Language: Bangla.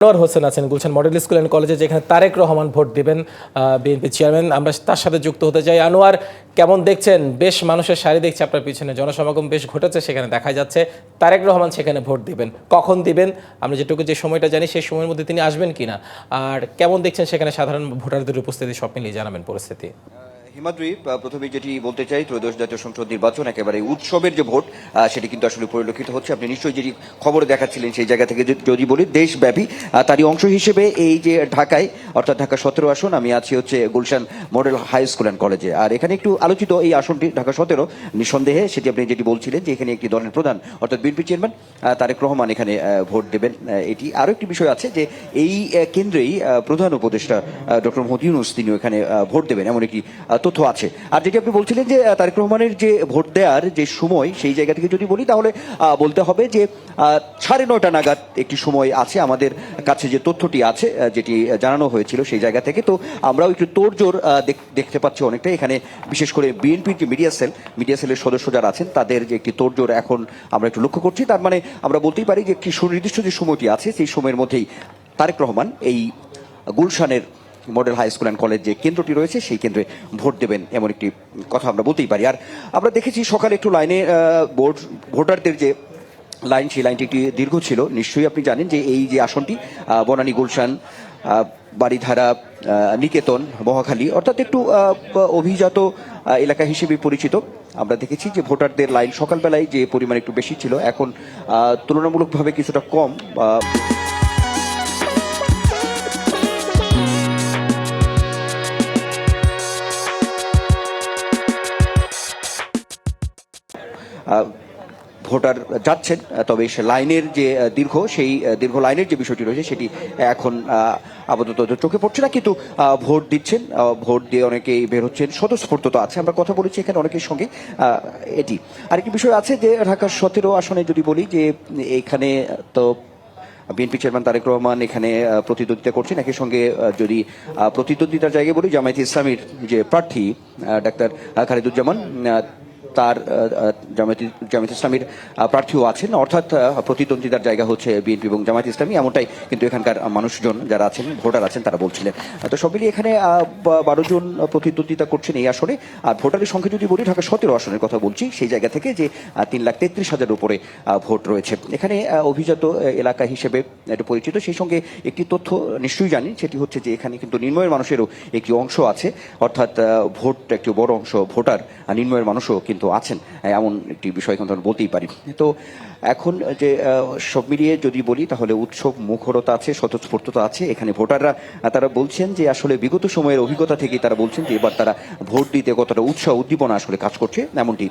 আনোয়ার হোসেন আছেন গুলশান মডেল স্কুল অ্যান্ড কলেজে, যেখানে তারেক রহমান ভোট দিবেন বিএনপি চেয়ারম্যান। আমরা তার সাথে যুক্ত হতে চাই। আনোয়ার, কেমন দেখছেন? বেশ মানুষের সারি দেখছে আপনার পিছনে, জনসমাগম বেশ ঘটেছে, সেখানে দেখা যাচ্ছে তারেক রহমান সেখানে ভোট দিবেন। কখন দিবেন? আমরা যেটুকু যে সময়টা জানি সেই সময়ের মধ্যে তিনি আসবেন কিনা, আর কেমন দেখছেন সেখানে সাধারণ ভোটারদের উপস্থিতি, সব মিলিয়ে জানাবেন পরিস্থিতি। হিমাদ্রি, প্রথমে যেটি বলতে চাই, ত্রয়োদশ জাতীয় সংসদ নির্বাচন একেবারে উৎসবের যে ভোট সেটি কিন্তু আসলে পরিলক্ষিত হচ্ছে। আপনি নিশ্চয়ই যেটি খবরে দেখাচ্ছিলেন সেই জায়গা থেকে যদি বলি, দেশব্যাপী তারই অংশ হিসেবে এই যে ঢাকায়, অর্থাৎ ঢাকা 17 আসন, আমি আছি হচ্ছে Gulshan model high school and কলেজে। আর এখানে একটু আলোচিত এই আসনটি ঢাকা 17, নিঃসন্দেহে সেটি আপনি যেটি বলছিলেন যে এখানে একটি দলের প্রধান অর্থাৎ বিএনপি চেয়ারম্যান তারেক রহমান এখানে ভোট দেবেন। এটি আরও একটি বিষয় আছে যে এই কেন্দ্রেই প্রধান উপদেষ্টা ডক্টর মোহাম্মদ ইউনূস তিনিও এখানে ভোট দেবেন, এমন একটি তথ্য আছে। আর যেটি আপনি বলছিলেন যে তারেক রহমানের যে ভোট দেওয়ার যে সময়, সেই জায়গা থেকে যদি বলি তাহলে বলতে হবে যে 9:30 নাগাদ একটি সময় আছে আমাদের কাছে, যে তথ্যটি আছে যেটি জানানো হয়েছিল সেই জায়গা থেকে। তো আমরাও একটু তোড়জোড় দেখতে পাচ্ছি অনেকটা এখানে, বিশেষ করে বিএনপির যে মিডিয়া সেলের সদস্য যারা আছেন তাদের যে একটি তোড়জোড় এখন আমরা একটু লক্ষ্য করছি। তার মানে আমরা বলতেই পারি যে একটি সুনির্দিষ্ট যে সময়টি আছে সেই সময়ের মধ্যেই তারেক রহমান এই গুলশানের model high school and college যে কেন্দ্রটি রয়েছে সেই কেন্দ্রে ভোট দেবেন, এমন একটি কথা আমরা বলতেই পারি। আর আমরা দেখেছি সকালে একটু লাইনে ভোটারদের যে লাইন, সেই লাইনটি একটি দীর্ঘ ছিল। নিশ্চয়ই আপনি জানেন যে এই যে আসনটি বনানী, গুলশান, বাড়িধারা, নিকেতন, মহাখালী, অর্থাৎ একটু অভিজাত এলাকা হিসেবে পরিচিত। আমরা দেখেছি যে ভোটারদের লাইন সকালবেলায় যে পরিমাণ একটু বেশি ছিল, এখন তুলনামূলকভাবে কিছুটা কম। ভোটার যাচ্ছেন, তবে সে লাইনের যে সেই দীর্ঘ লাইনের যে বিষয়টি রয়েছে সেটি এখন আপাতত চোখে পড়ছে না, কিন্তু ভোট দিচ্ছেন, ভোট দিয়ে অনেকেই বের হচ্ছেন, স্বতঃস্ফূর্ততা আছে। আমরা কথা বলেছি এখানে অনেকের সঙ্গে। এটি আরেকটি বিষয় আছে যে ঢাকা 17 আসনে যদি বলি যে এখানে তো বিএনপি চেয়ারম্যান তারেক রহমান এখানে প্রতিদ্বন্দ্বিতা করছেন। একই সঙ্গে যদি প্রতিদ্বন্দ্বিতার জায়গায় বলি, জামায়াতে ইসলামীর যে প্রার্থী ডাক্তার খালেদুজ্জামান, তার জামায়াত ইসলামীর প্রার্থীও আছেন, অর্থাৎ প্রতিদ্বন্দ্বিতার জায়গা হচ্ছে বিএনপি এবং জামায়াত ইসলামী, এমনটাই কিন্তু এখানকার মানুষজন যারা আছেন, ভোটার আছেন, তারা বলছিলেন। তো সব মিলিয়ে এখানে 12 জন প্রতিদ্বন্দ্বিতা করছেন এই আসনে। আর ভোটারের সংখ্যা যদি বলি, ঢাকা 17 আসনের কথা বলছি, সেই জায়গা থেকে যে 3,33,000 উপরে ভোট রয়েছে এখানে, অভিজাত এলাকা হিসেবে এটা পরিচিত। সেই সঙ্গে একটি তথ্য নিশ্চয়ই জানি, সেটি হচ্ছে যে এখানে কিন্তু নিম্নয়ের মানুষেরও একটি অংশ আছে, অর্থাৎ ভোট একটি বড় অংশ ভোটার নিম্নয়ের মানুষও কিন্তু আছেন, এমন একটি বিষয় কিন্তু আমরা বলতেই পারি। তো এখন যে সব মিলিয়ে যদি বলি তাহলে উৎসব মুখরতা আছে, স্বতঃস্ফূর্ততা আছে এখানে। ভোটাররা তারা বলছেন যে আসলে বিগত সময়ের অভিজ্ঞতা থেকে তারা বলছেন যে এবার তারা ভোট দিতে কতটা উৎসাহ উদ্দীপনা আসলে কাজ করছে, এমনটি